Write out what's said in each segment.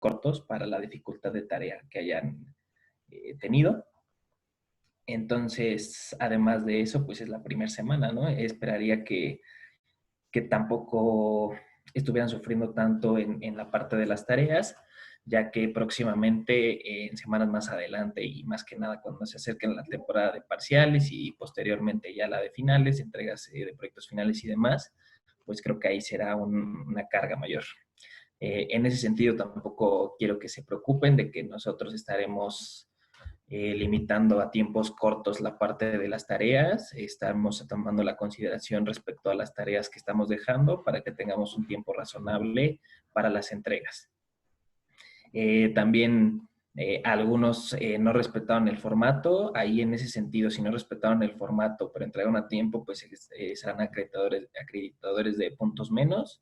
cortos para la dificultad de tarea que hayan tenido. Entonces, además de eso, pues es la primera semana, ¿no? Esperaría que tampoco estuvieran sufriendo tanto en la parte de las tareas, ya que próximamente, en semanas más adelante y más que nada cuando se acerquen la temporada de parciales y posteriormente ya la de finales, entregas de proyectos finales y demás, pues creo que ahí será una carga mayor. En ese sentido, tampoco quiero que se preocupen de que nosotros estaremos limitando a tiempos cortos la parte de las tareas. Estamos tomando la consideración respecto a las tareas que estamos dejando para que tengamos un tiempo razonable para las entregas. También algunos no respetaron el formato. Ahí en ese sentido, si no respetaron el formato pero entregaron a tiempo, pues serán acreditadores de puntos menos.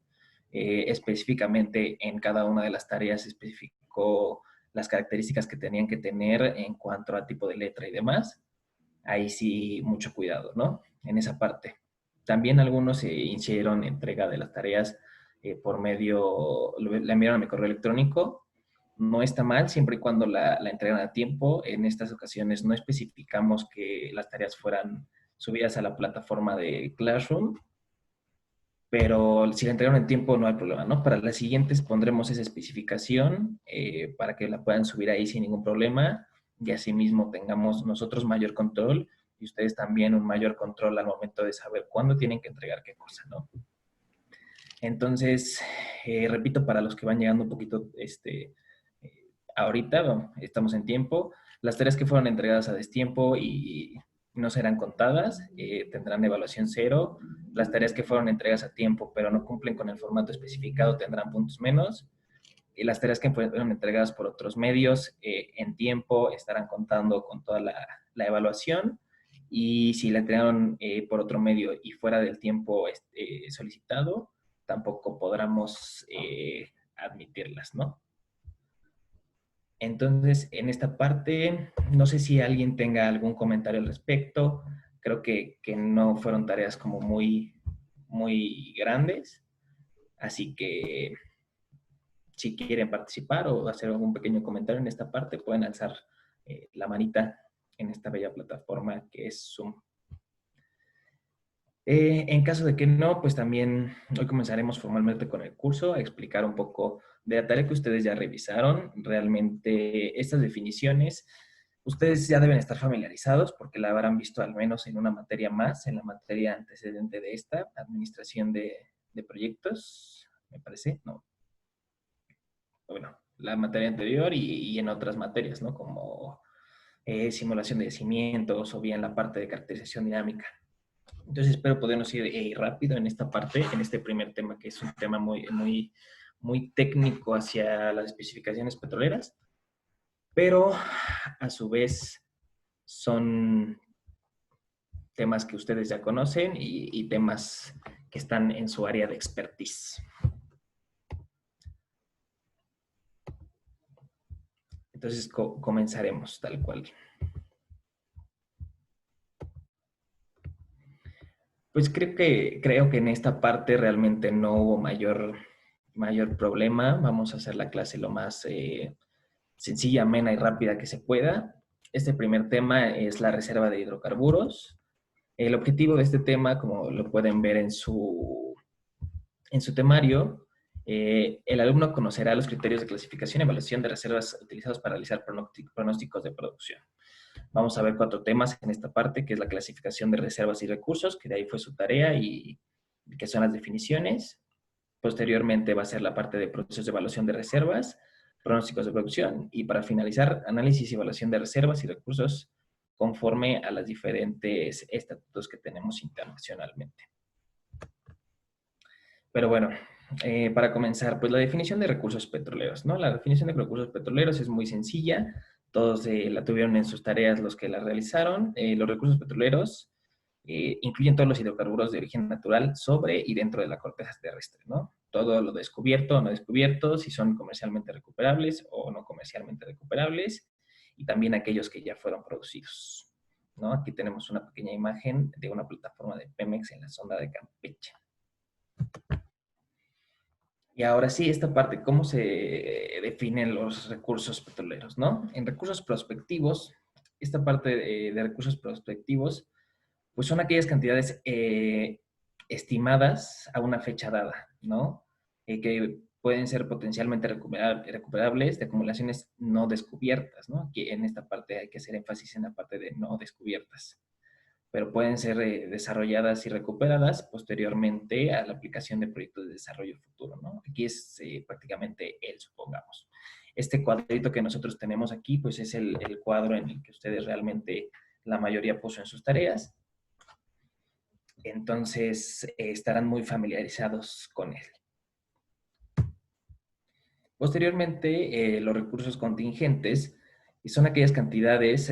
Específicamente en cada una de las tareas se especificó las características que tenían que tener en cuanto a tipo de letra y demás. Ahí sí, mucho cuidado, ¿no? En esa parte. También algunos hicieron entrega de las tareas por medio, la enviaron a mi correo electrónico. No está mal siempre y cuando la entregan a tiempo. En estas ocasiones no especificamos que las tareas fueran subidas a la plataforma de Classroom, pero si la entregaron en tiempo no hay problema, ¿no? Para las siguientes pondremos esa especificación para que la puedan subir ahí sin ningún problema y asimismo tengamos nosotros mayor control y ustedes también un mayor control al momento de saber cuándo tienen que entregar qué cosa, ¿no? Entonces, repito, para los que van llegando un poquito ahorita, bueno, estamos en tiempo, las tareas que fueron entregadas a destiempo y no serán contadas, tendrán evaluación 0. Las tareas que fueron entregadas a tiempo pero no cumplen con el formato especificado tendrán puntos menos. Y las tareas que fueron entregadas por otros medios en tiempo estarán contando con toda la evaluación. Y si la entregaron por otro medio y fuera del tiempo solicitado, tampoco podremos admitirlas, ¿no? Entonces, en esta parte, no sé si alguien tenga algún comentario al respecto. Creo que no fueron tareas como muy grandes. Así que si quieren participar o hacer algún pequeño comentario en esta parte, pueden alzar la manita en esta bella plataforma que es Zoom. En caso de que no, pues también hoy comenzaremos formalmente con el curso a explicar un poco de la tarea que ustedes ya revisaron. Realmente estas definiciones, ustedes ya deben estar familiarizados porque la habrán visto al menos en una materia más, en la materia antecedente de esta, administración de proyectos, me parece, no. Bueno, la materia anterior y en otras materias, ¿no? Como simulación de yacimientos o bien la parte de caracterización dinámica. Entonces espero podernos ir rápido en esta parte, en este primer tema, que es un tema muy técnico hacia las especificaciones petroleras, pero a su vez son temas que ustedes ya conocen y temas que están en su área de expertise. Entonces comenzaremos tal cual. Pues creo que en esta parte realmente no hubo mayor problema. Vamos a hacer la clase lo más sencilla, amena y rápida que se pueda. Este primer tema es la reserva de hidrocarburos. El objetivo de este tema, como lo pueden ver en su temario, el alumno conocerá los criterios de clasificación y evaluación de reservas utilizados para realizar pronósticos de producción. Vamos a ver 4 temas en esta parte, que es la clasificación de reservas y recursos, que de ahí fue su tarea y que son las definiciones. Posteriormente va a ser la parte de procesos de evaluación de reservas, pronósticos de producción y para finalizar, análisis y evaluación de reservas y recursos conforme a los diferentes estatutos que tenemos internacionalmente. Pero bueno, para comenzar, pues la definición de recursos petroleros, ¿no? La definición de recursos petroleros es muy sencilla, todos la tuvieron en sus tareas los que la realizaron. Los recursos petroleros incluyen todos los hidrocarburos de origen natural sobre y dentro de la corteza terrestre, ¿no? Todo lo descubierto o no descubierto, si son comercialmente recuperables o no comercialmente recuperables, y también aquellos que ya fueron producidos, ¿no? Aquí tenemos una pequeña imagen de una plataforma de Pemex en la sonda de Campeche. Y ahora sí, esta parte, ¿cómo se definen los recursos petroleros, no? En recursos prospectivos, esta parte de recursos prospectivos, pues son aquellas cantidades estimadas a una fecha dada, ¿no? Que pueden ser potencialmente recuperables de acumulaciones no descubiertas, ¿no? Aquí en esta parte hay que hacer énfasis en la parte de no descubiertas, pero pueden ser desarrolladas y recuperadas posteriormente a la aplicación de proyectos de desarrollo futuro, ¿no? Aquí es prácticamente el, supongamos. Este cuadrito que nosotros tenemos aquí, pues es el cuadro en el que ustedes realmente, la mayoría puso en sus tareas, entonces estarán muy familiarizados con él. Posteriormente, los recursos contingentes son aquellas cantidades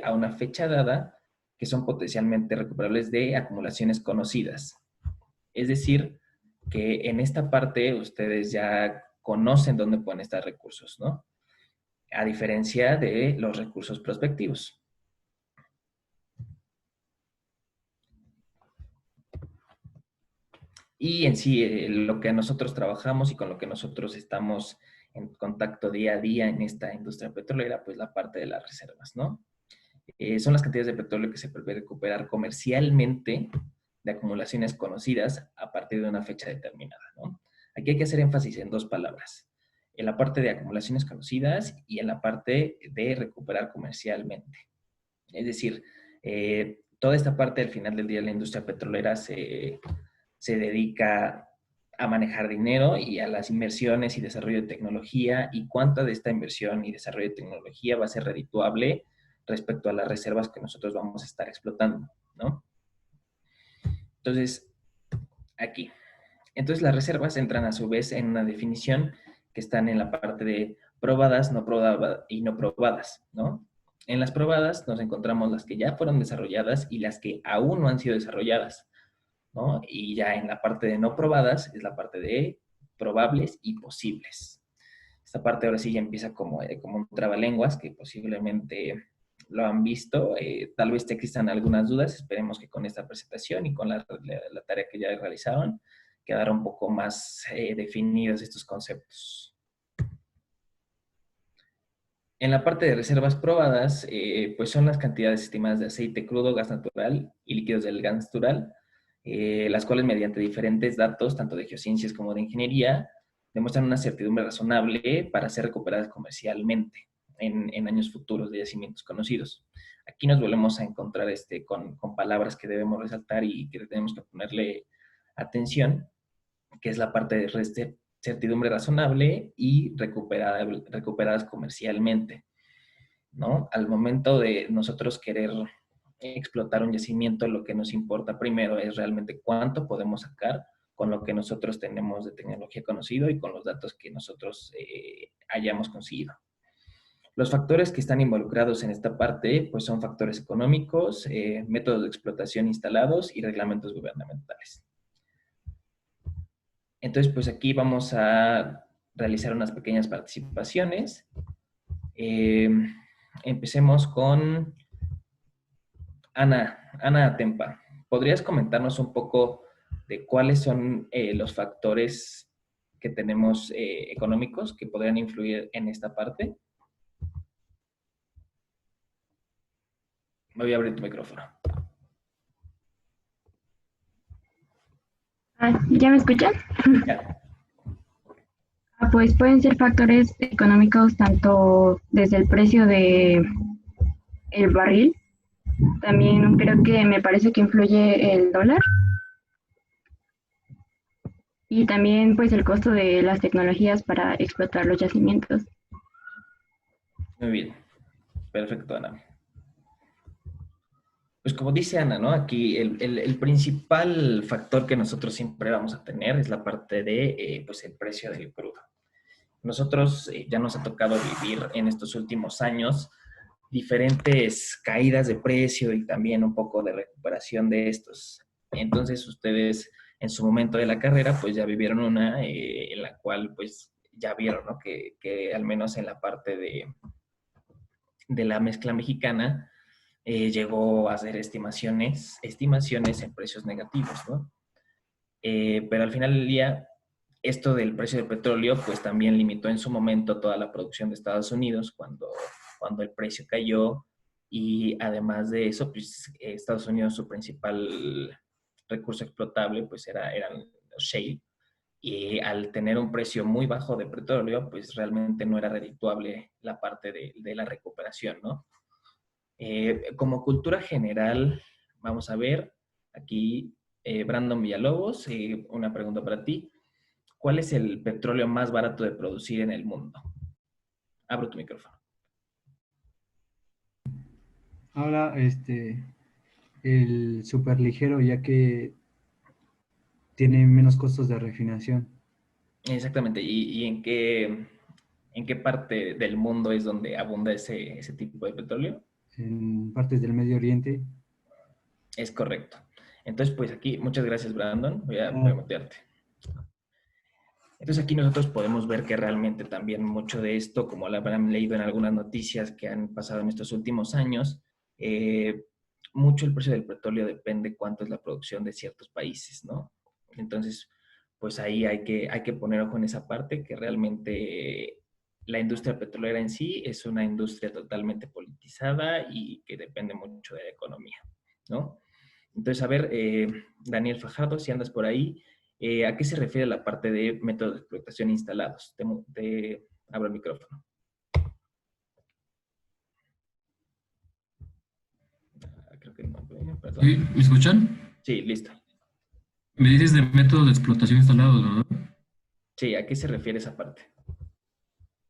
a una fecha dada que son potencialmente recuperables de acumulaciones conocidas. Es decir, que en esta parte ustedes ya conocen dónde pueden estar recursos, ¿no? A diferencia de los recursos prospectivos. Y en sí, lo que nosotros trabajamos y con lo que nosotros estamos en contacto día a día en esta industria petrolera, pues la parte de las reservas, ¿no? Son las cantidades de petróleo que se puede recuperar comercialmente de acumulaciones conocidas a partir de una fecha determinada, ¿no? Aquí hay que hacer énfasis en dos palabras, en la parte de acumulaciones conocidas y en la parte de recuperar comercialmente. Es decir, toda esta parte al final del día la industria petrolera se dedica a manejar dinero y a las inversiones y desarrollo de tecnología y cuánta de esta inversión y desarrollo de tecnología va a ser redituable respecto a las reservas que nosotros vamos a estar explotando, ¿no? Entonces, aquí. Entonces, las reservas entran a su vez en una definición que están en la parte de probadas, no probadas y no probadas, ¿no? En las probadas nos encontramos las que ya fueron desarrolladas y las que aún no han sido desarrolladas, ¿no? Y ya en la parte de no probadas es la parte de probables y posibles. Esta parte ahora sí ya empieza como un trabalenguas que posiblemente lo han visto. Tal vez te existan algunas dudas. Esperemos que con esta presentación y con la tarea que ya realizaron quedaron un poco más definidos estos conceptos. En la parte de reservas probadas, pues son las cantidades estimadas de aceite crudo, gas natural y líquidos del gas natural, las cuales mediante diferentes datos, tanto de geociencias como de ingeniería, demuestran una certidumbre razonable para ser recuperadas comercialmente en años futuros de yacimientos conocidos. Aquí nos volvemos a encontrar con palabras que debemos resaltar y que tenemos que ponerle atención, que es la parte de certidumbre razonable y recuperadas comercialmente, ¿no? Al momento de nosotros querer explotar un yacimiento, lo que nos importa primero es realmente cuánto podemos sacar con lo que nosotros tenemos de tecnología conocido y con los datos que nosotros hayamos conseguido. Los factores que están involucrados en esta parte, pues son factores económicos, métodos de explotación instalados y reglamentos gubernamentales. Entonces, pues aquí vamos a realizar unas pequeñas participaciones. Empecemos con Ana Atempa. ¿Podrías comentarnos un poco de cuáles son los factores que tenemos económicos que podrían influir en esta parte? Voy a abrir tu micrófono. ¿Ya me escuchan? Ya. Pues pueden ser factores económicos tanto desde el precio de el barril, también creo que me parece que influye el dólar y también pues el costo de las tecnologías para explotar los yacimientos. Muy bien. Perfecto, Ana. Pues como dice Ana, ¿no? Aquí el principal factor que nosotros siempre vamos a tener es la parte de, pues, el precio del crudo. Nosotros ya nos ha tocado vivir en estos últimos años diferentes caídas de precio y también un poco de recuperación de estos. Entonces ustedes en su momento de la carrera pues ya vivieron una en la cual pues ya vieron, ¿no? Que al menos en la parte de la mezcla mexicana llegó a hacer estimaciones en precios negativos, ¿no? Pero al final del día Esto del precio del petróleo, pues también limitó en su momento toda la producción de Estados Unidos cuando el precio cayó. Y además de eso, pues Estados Unidos, su principal recurso explotable, pues eran los shale. Y al tener un precio muy bajo de petróleo, pues realmente no era redituable la parte de la recuperación, ¿no? Como cultura general, vamos a ver aquí, Brandon Villalobos, una pregunta para ti. ¿Cuál es el petróleo más barato de producir en el mundo? Abro tu micrófono. Ahora, el superligero, ya que tiene menos costos de refinación. Exactamente. ¿Y en qué parte del mundo es donde abunda ese tipo de petróleo? En partes del Medio Oriente. Es correcto. Entonces, pues aquí, muchas gracias, Brandon. Voy a Ah, mutearte. Entonces aquí nosotros podemos ver que realmente también mucho de esto, como lo habrán leído en algunas noticias que han pasado en estos últimos años, eh, mucho el precio del petróleo depende cuánto es la producción de ciertos países, ¿no? Entonces, pues ahí hay que poner ojo en esa parte, que realmente la industria petrolera en sí es una industria totalmente politizada y que depende mucho de la economía, ¿no? Entonces, a ver, Daniel Fajardo, si andas por ahí, ¿a qué se refiere la parte de métodos de explotación instalados? Te abro el micrófono. Creo que no, perdón. Sí, ¿me escuchan? Sí, listo. Me dices de método de explotación instalados, ¿verdad? Sí, ¿a qué se refiere esa parte?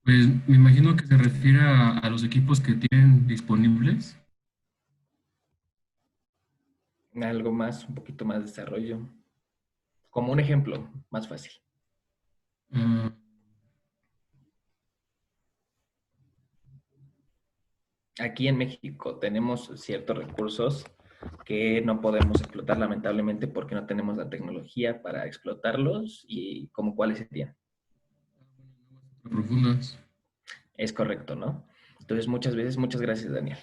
Pues me imagino que se refiere a los equipos que tienen disponibles. Algo más, un poquito más de desarrollo. Como un ejemplo más fácil. Ah, Aquí en México tenemos ciertos recursos que no podemos explotar lamentablemente porque no tenemos la tecnología para explotarlos y como cuáles serían. profundas. Es correcto, ¿no? Entonces muchas veces, muchas gracias Daniel.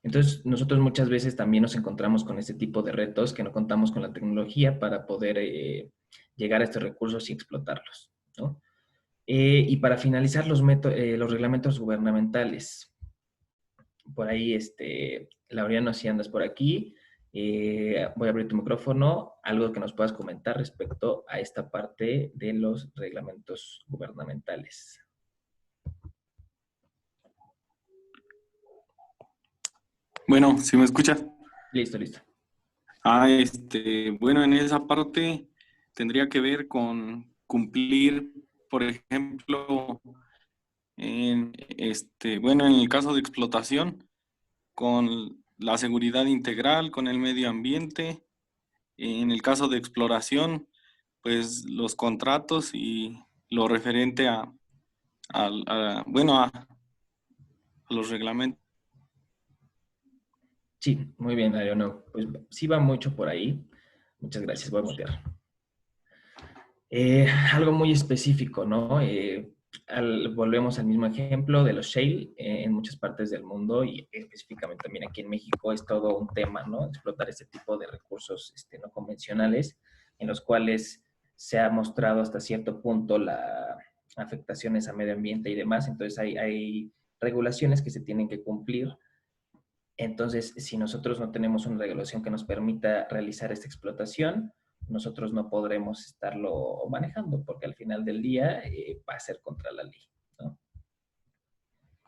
Entonces nosotros muchas veces también nos encontramos con este tipo de retos que no contamos con la tecnología para poder llegar a estos recursos y explotarlos, ¿no? Y para finalizar los reglamentos gubernamentales. Por ahí, Laureano, si andas por aquí, voy a abrir tu micrófono, algo que nos puedas comentar respecto a esta parte de los reglamentos gubernamentales. Bueno, ¿si me escuchas? Listo, listo. Bueno, en esa parte tendría que ver con cumplir, por ejemplo, bueno, en el caso de explotación, con la seguridad integral, con el medio ambiente. En el caso de exploración, pues los contratos y lo referente a los reglamentos. Sí, muy bien, Dario. No, pues sí va mucho por ahí. Muchas gracias, voy a mutear. Algo muy específico, ¿no? Volvemos al mismo ejemplo de los shale en muchas partes del mundo y específicamente también aquí en México es todo un tema, ¿no? Explotar este tipo de recursos no convencionales en los cuales se ha mostrado hasta cierto punto las afectaciones a medio ambiente y demás. Entonces hay regulaciones que se tienen que cumplir. Entonces, si nosotros no tenemos una regulación que nos permita realizar esta explotación, nosotros no podremos estarlo manejando porque al final del día va a ser contra la ley, ¿no?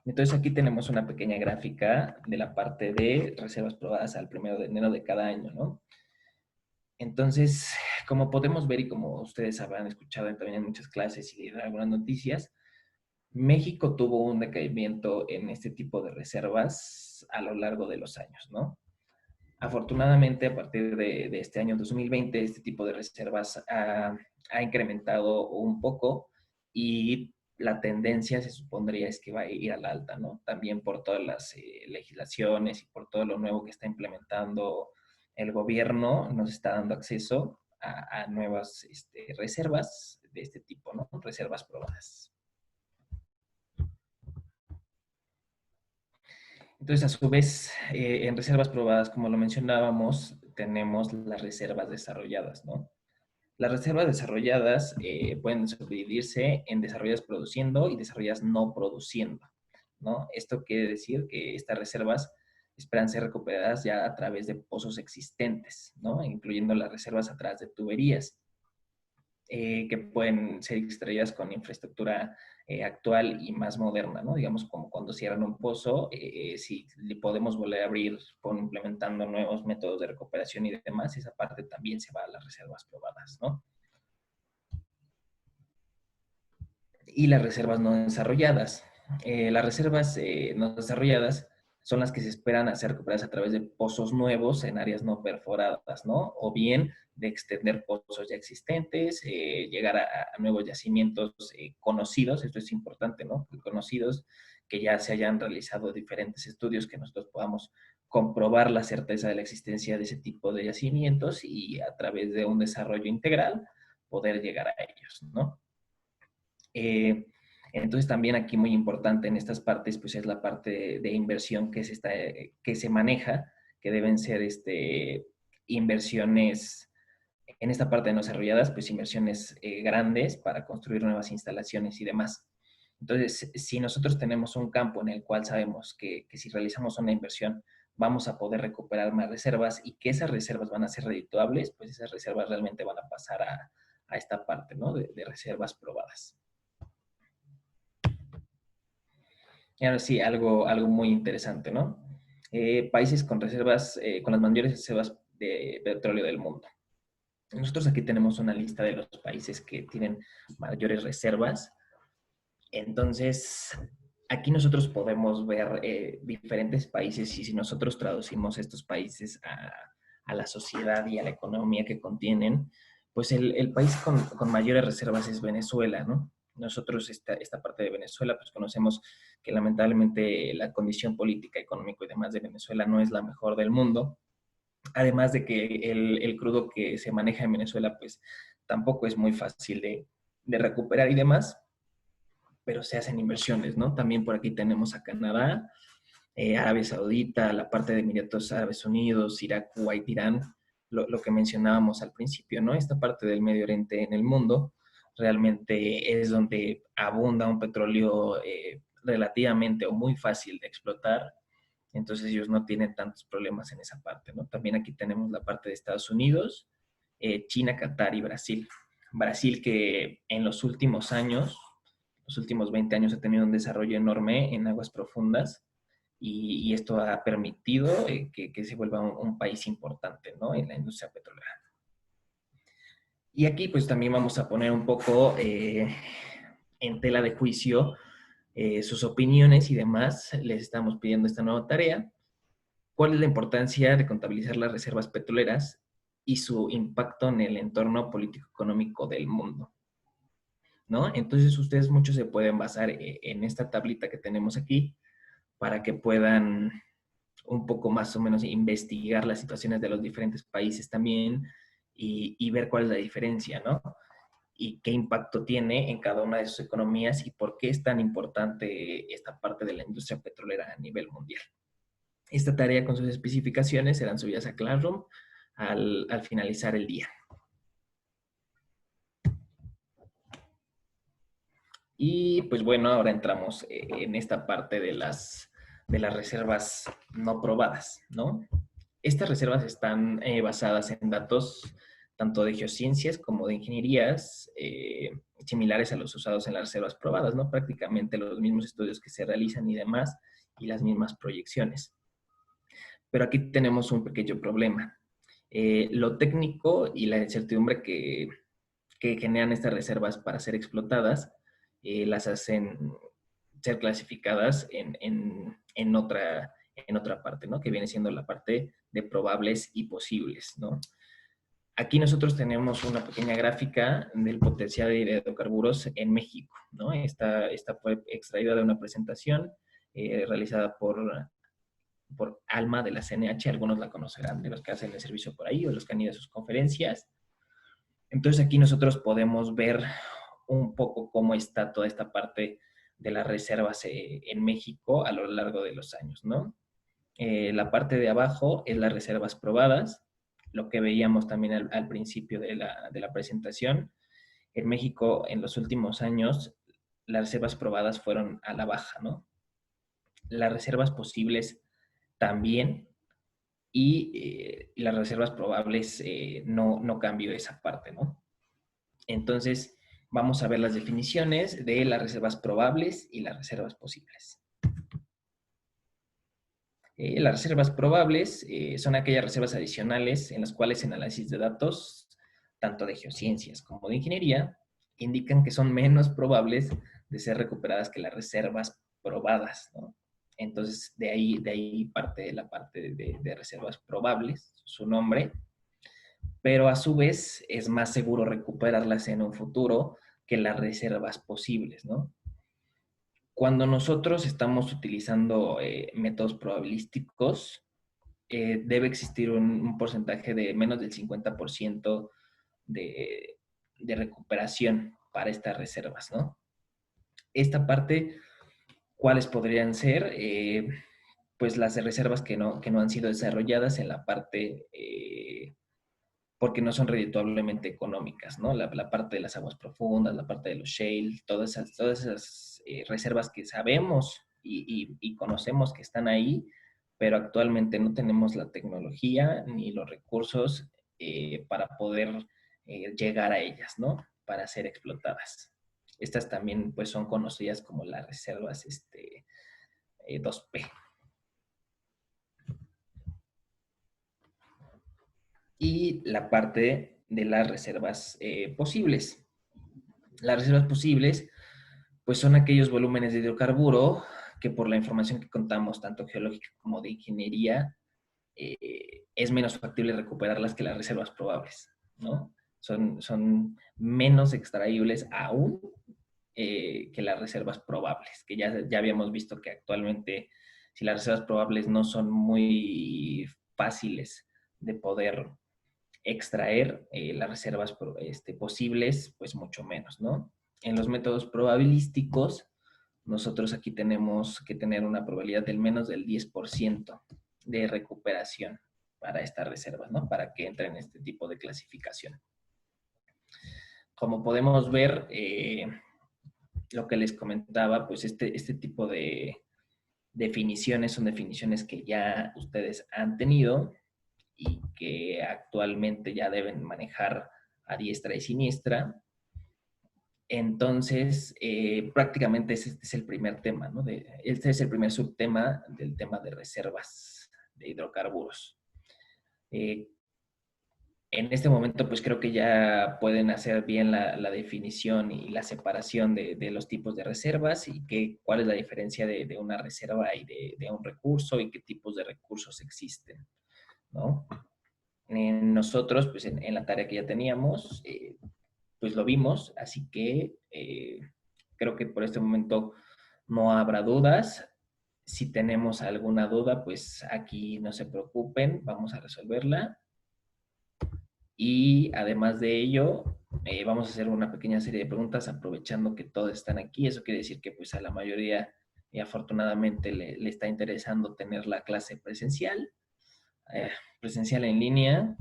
Entonces aquí tenemos una pequeña gráfica de la parte de reservas probadas al 1 de enero de cada año, ¿no? Entonces, como podemos ver y como ustedes habrán escuchado también en muchas clases y en algunas noticias, México tuvo un decaimiento en este tipo de reservas a lo largo de los años, ¿no? Afortunadamente, a partir de este año 2020, este tipo de reservas ha incrementado un poco y la tendencia se supondría es que va a ir a la alta, ¿no? También por todas las legislaciones y por todo lo nuevo que está implementando el gobierno, nos está dando acceso a nuevas reservas de este tipo, ¿no? Reservas probadas. Entonces, a su vez, en reservas probadas, como lo mencionábamos, tenemos las reservas desarrolladas, ¿no? Las reservas desarrolladas pueden subdividirse en desarrolladas produciendo y desarrolladas no produciendo, ¿no? Esto quiere decir que estas reservas esperan ser recuperadas ya a través de pozos existentes, ¿no? Incluyendo las reservas a través de tuberías, que pueden ser extraídas con infraestructura actual y más moderna, ¿no? Digamos, como cuando cierran un pozo, si le podemos volver a abrir implementando nuevos métodos de recuperación y demás, esa parte también se va a las reservas probadas, ¿no? Y las reservas no desarrolladas. Las reservas no desarrolladas son las que se esperan a ser recuperadas a través de pozos nuevos en áreas no perforadas, ¿no? O bien de extender pozos ya existentes, llegar a nuevos yacimientos conocidos, esto es importante, ¿no? Conocidos, que ya se hayan realizado diferentes estudios que nosotros podamos comprobar la certeza de la existencia de ese tipo de yacimientos y a través de un desarrollo integral poder llegar a ellos, ¿no? Entonces también aquí muy importante en estas partes pues es la parte de inversión que se maneja, que deben ser inversiones en esta parte no desarrolladas, pues inversiones grandes para construir nuevas instalaciones y demás. Entonces, si nosotros tenemos un campo en el cual sabemos que si realizamos una inversión vamos a poder recuperar más reservas y que esas reservas van a ser redituables, pues esas reservas realmente van a pasar a esta parte, ¿no? De reservas probadas. Y ahora sí, algo muy interesante, ¿no? Países con reservas, con las mayores reservas de petróleo del mundo. Nosotros aquí tenemos una lista de los países que tienen mayores reservas. Entonces, aquí nosotros podemos ver diferentes países y si nosotros traducimos estos países a la sociedad y a la economía que contienen, pues el país con mayores reservas es Venezuela, ¿no? Nosotros esta parte de Venezuela, pues conocemos que lamentablemente la condición política, económica y demás de Venezuela no es la mejor del mundo. Además de que el crudo que se maneja en Venezuela, pues tampoco es muy fácil de recuperar y demás, pero se hacen inversiones, ¿no? También por aquí tenemos a Canadá, Arabia Saudita, la parte de Emiratos Árabes Unidos, Irak, Kuwait, Irán, lo que mencionábamos al principio, ¿no? Esta parte del Medio Oriente en el mundo realmente es donde abunda un petróleo relativamente o muy fácil de explotar, entonces ellos no tienen tantos problemas en esa parte, ¿no? También aquí tenemos la parte de Estados Unidos, China, Qatar y Brasil. Brasil que en los últimos años, los últimos 20 años ha tenido un desarrollo enorme en aguas profundas y esto ha permitido que se vuelva un país importante, ¿no? En la industria petrolera. Y aquí pues también vamos a poner un poco en tela de juicio sus opiniones y demás. Les estamos pidiendo esta nueva tarea. ¿Cuál es la importancia de contabilizar las reservas petroleras y su impacto en el entorno político-económico del mundo? ¿No? Entonces ustedes muchos se pueden basar en esta tablita que tenemos aquí para que puedan un poco más o menos investigar las situaciones de los diferentes países también y ver cuál es la diferencia, ¿no? Y qué impacto tiene en cada una de sus economías y por qué es tan importante esta parte de la industria petrolera a nivel mundial. Esta tarea con sus especificaciones serán subidas a Classroom al finalizar el día. Y pues bueno, ahora entramos en esta parte de las reservas no probadas, ¿no? Estas reservas están basadas en datos tanto de geociencias como de ingenierías similares a los usados en las reservas probadas, ¿no? Prácticamente los mismos estudios que se realizan y demás, y las mismas proyecciones. Pero aquí tenemos un pequeño problema. Lo técnico y la incertidumbre que generan estas reservas para ser explotadas las hacen ser clasificadas en otra parte, ¿no? Que viene siendo la parte de probables y posibles, ¿no? Aquí nosotros tenemos una pequeña gráfica del potencial de hidrocarburos en México, ¿no? Esta fue extraída de una presentación realizada por Alma de la CNH, algunos la conocerán, de los que hacen el servicio por ahí o los que han ido a sus conferencias. Entonces aquí nosotros podemos ver un poco cómo está toda esta parte de las reservas en México a lo largo de los años, ¿no? La parte de abajo es las reservas probadas, lo que veíamos también al principio de la presentación, en México en los últimos años las reservas probadas fueron a la baja, ¿no? Las reservas posibles también, y las reservas probables no cambió esa parte, ¿no? Entonces, vamos a ver las definiciones de las reservas probables y las reservas posibles. Las reservas probables son aquellas reservas adicionales en las cuales el análisis de datos, tanto de geociencias como de ingeniería, indican que son menos probables de ser recuperadas que las reservas probadas, ¿no? Entonces, de ahí parte la parte de reservas probables, su nombre, pero a su vez es más seguro recuperarlas en un futuro que las reservas posibles, ¿no? Cuando nosotros estamos utilizando métodos probabilísticos, debe existir un porcentaje de menos del 50% de recuperación para estas reservas, ¿no? Esta parte, ¿cuáles podrían ser? Pues las reservas que no han sido desarrolladas en la parte, porque no son redituablemente económicas, ¿no? La parte de las aguas profundas, la parte de los shale, todas esas reservas que sabemos y conocemos que están ahí, pero actualmente no tenemos la tecnología ni los recursos para poder llegar a ellas, ¿no? Para ser explotadas. Estas también pues son conocidas como las reservas 2P. Y la parte de las reservas posibles. Las reservas posibles pues son aquellos volúmenes de hidrocarburo que por la información que contamos, tanto geológica como de ingeniería, es menos factible recuperarlas que las reservas probables, ¿no? Son menos extraíbles aún que las reservas probables, que ya habíamos visto que actualmente, si las reservas probables no son muy fáciles de poder extraer, las reservas posibles, pues mucho menos, ¿no? En los métodos probabilísticos, nosotros aquí tenemos que tener una probabilidad del menos del 10% de recuperación para estas reservas, ¿no? Para que entren en este tipo de clasificación. Como podemos ver, lo que les comentaba, pues este tipo de definiciones son definiciones que ya ustedes han tenido y que actualmente ya deben manejar a diestra y siniestra. Entonces, prácticamente este es el primer tema, ¿no? Este es el primer subtema del tema de reservas de hidrocarburos. En este momento, pues creo que ya pueden hacer bien la definición y la separación de los tipos de reservas y cuál es la diferencia de una reserva y de un recurso y qué tipos de recursos existen, ¿no? Nosotros, pues en la tarea que ya teníamos, pues lo vimos, así que creo que por este momento no habrá dudas. Si tenemos alguna duda, pues aquí no se preocupen, vamos a resolverla. Y además de ello, vamos a hacer una pequeña serie de preguntas aprovechando que todos están aquí. Eso quiere decir que pues a la mayoría afortunadamente le está interesando tener la clase presencial, presencial en línea.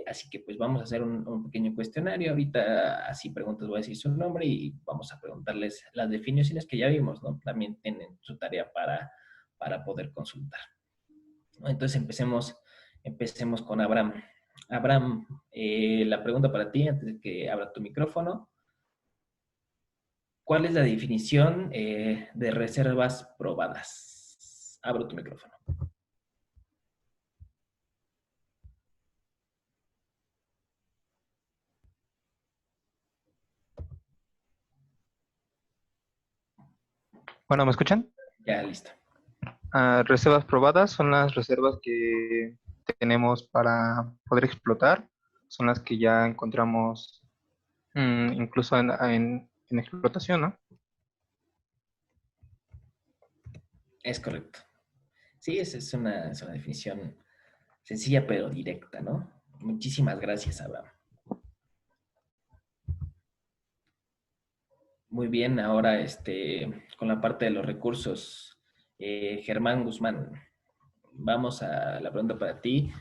Así que pues vamos a hacer un pequeño cuestionario. Ahorita así preguntas voy a decir su nombre y vamos a preguntarles las definiciones que ya vimos, ¿no? También tienen su tarea para poder consultar, ¿no? Entonces empecemos con Abraham. Abraham, la pregunta para ti, antes de que abra tu micrófono. ¿Cuál es la definición de reservas probadas? Abro tu micrófono. Bueno, ¿me escuchan? Ya, listo. Reservas probadas son las reservas que tenemos para poder explotar. Son las que ya encontramos incluso en explotación, ¿no? Es correcto. Sí, esa es una definición sencilla pero directa, ¿no? Muchísimas gracias, Abraham. Muy bien, ahora con la parte de los recursos, Germán Guzmán, vamos a la pregunta para ti.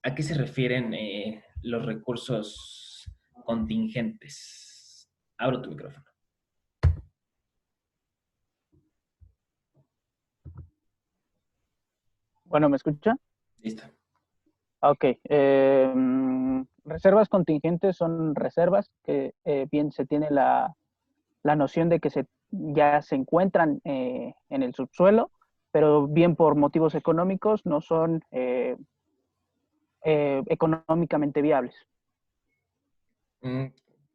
¿A qué se refieren los recursos contingentes? Abro tu micrófono. Bueno, ¿me escucha? Listo. Ok. Reservas contingentes son reservas que bien se tiene la noción de que ya se encuentran en el subsuelo, pero bien por motivos económicos no son económicamente viables.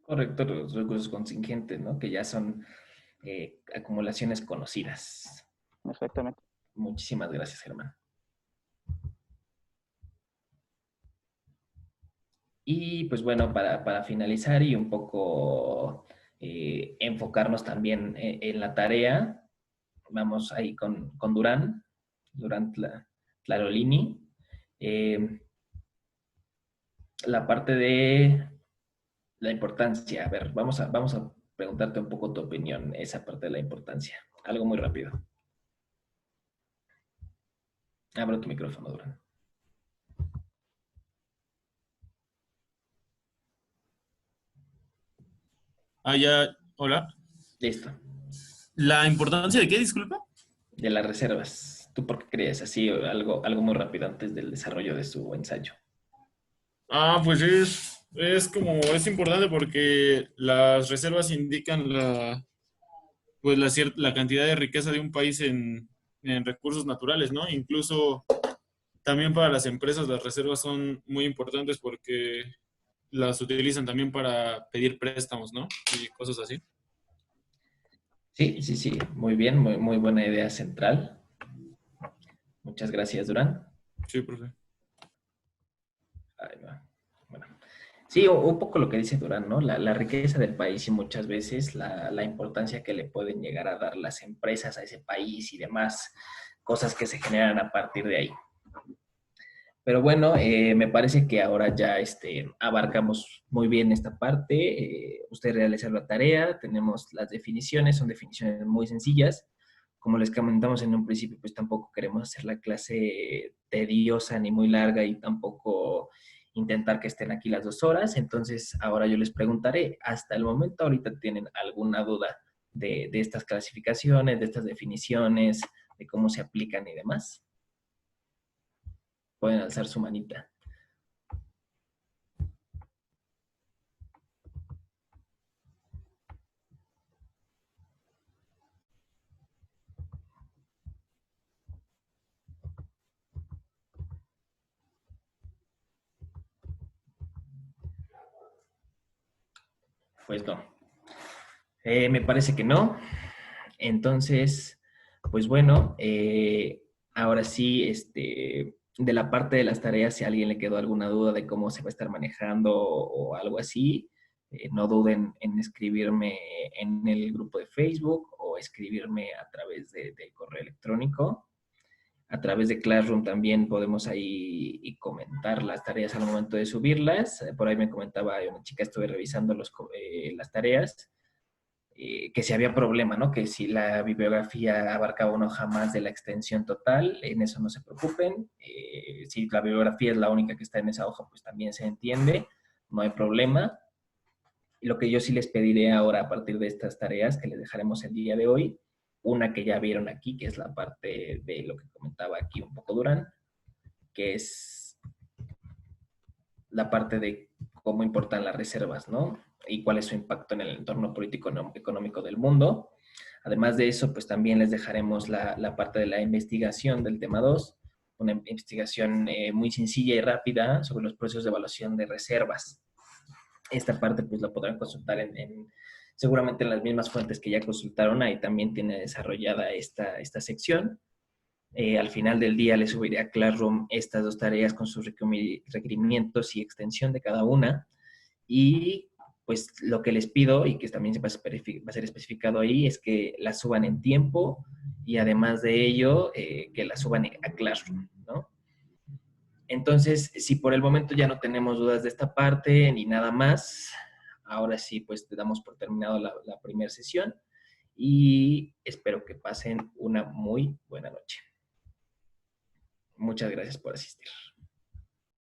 Correcto, los recursos contingentes, ¿no? Que ya son acumulaciones conocidas. Exactamente. Muchísimas gracias, Germán. Y pues bueno, para finalizar y un poco enfocarnos también en la tarea, vamos ahí con Durán Tlarolini. La parte de la importancia. A ver, vamos a preguntarte un poco tu opinión, esa parte de la importancia. Algo muy rápido. Abro tu micrófono, Durán. Ya, hola. Listo. ¿La importancia de qué, disculpa? De las reservas. ¿Tú por qué crees así? Algo muy rápido antes del desarrollo de su ensayo. Pues es importante porque las reservas indican la cantidad de riqueza de un país en recursos naturales, ¿no? Incluso también para las empresas las reservas son muy importantes porque las utilizan también para pedir préstamos, ¿no? Y cosas así. Sí. Muy bien, muy buena idea central. Muchas gracias, Durán. Sí, profe. Ahí va. Bueno. Sí, un poco lo que dice Durán, ¿no? La riqueza del país y muchas veces la importancia que le pueden llegar a dar las empresas a ese país y demás cosas que se generan a partir de ahí. Pero bueno, me parece que ahora ya abarcamos muy bien esta parte. Usted realiza la tarea, tenemos las definiciones, son definiciones muy sencillas. Como les comentamos en un principio, pues tampoco queremos hacer la clase tediosa ni muy larga y tampoco intentar que estén aquí las 2 horas. Entonces, ahora yo les preguntaré, hasta el momento, ahorita tienen alguna duda de estas clasificaciones, de estas definiciones, de cómo se aplican y demás. Pueden alzar su manita. Pues no. Me parece que no. Entonces, pues bueno, ahora sí, de la parte de las tareas, si a alguien le quedó alguna duda de cómo se va a estar manejando o algo así, no duden en escribirme en el grupo de Facebook o escribirme a través del correo electrónico. A través de Classroom también podemos ahí y comentar las tareas al momento de subirlas. Por ahí me comentaba una chica, estuve revisando las tareas, que si había problema, ¿no? Que si la bibliografía abarcaba una hoja más de la extensión total, en eso no se preocupen. Si la bibliografía es la única que está en esa hoja, pues también se entiende, no hay problema. Y lo que yo sí les pediré ahora a partir de estas tareas que les dejaremos el día de hoy, una que ya vieron aquí, que es la parte de lo que comentaba aquí un poco Durán, que es la parte de cómo importan las reservas, ¿no? Y cuál es su impacto en el entorno político económico del mundo. Además de eso, pues también les dejaremos la parte de la investigación del tema 2, una investigación muy sencilla y rápida sobre los procesos de evaluación de reservas. Esta parte pues la podrán consultar seguramente en las mismas fuentes que ya consultaron, ahí también tiene desarrollada esta sección. Al final del día les subiré a Classroom estas 2 tareas con sus requerimientos y extensión de cada una. Y pues lo que les pido y que también va a ser especificado ahí es que las suban en tiempo y además de ello que las suban a Classroom, ¿no? Entonces, si por el momento ya no tenemos dudas de esta parte ni nada más, ahora sí pues te damos por terminado la primera sesión y espero que pasen una muy buena noche. muchas gracias por asistir.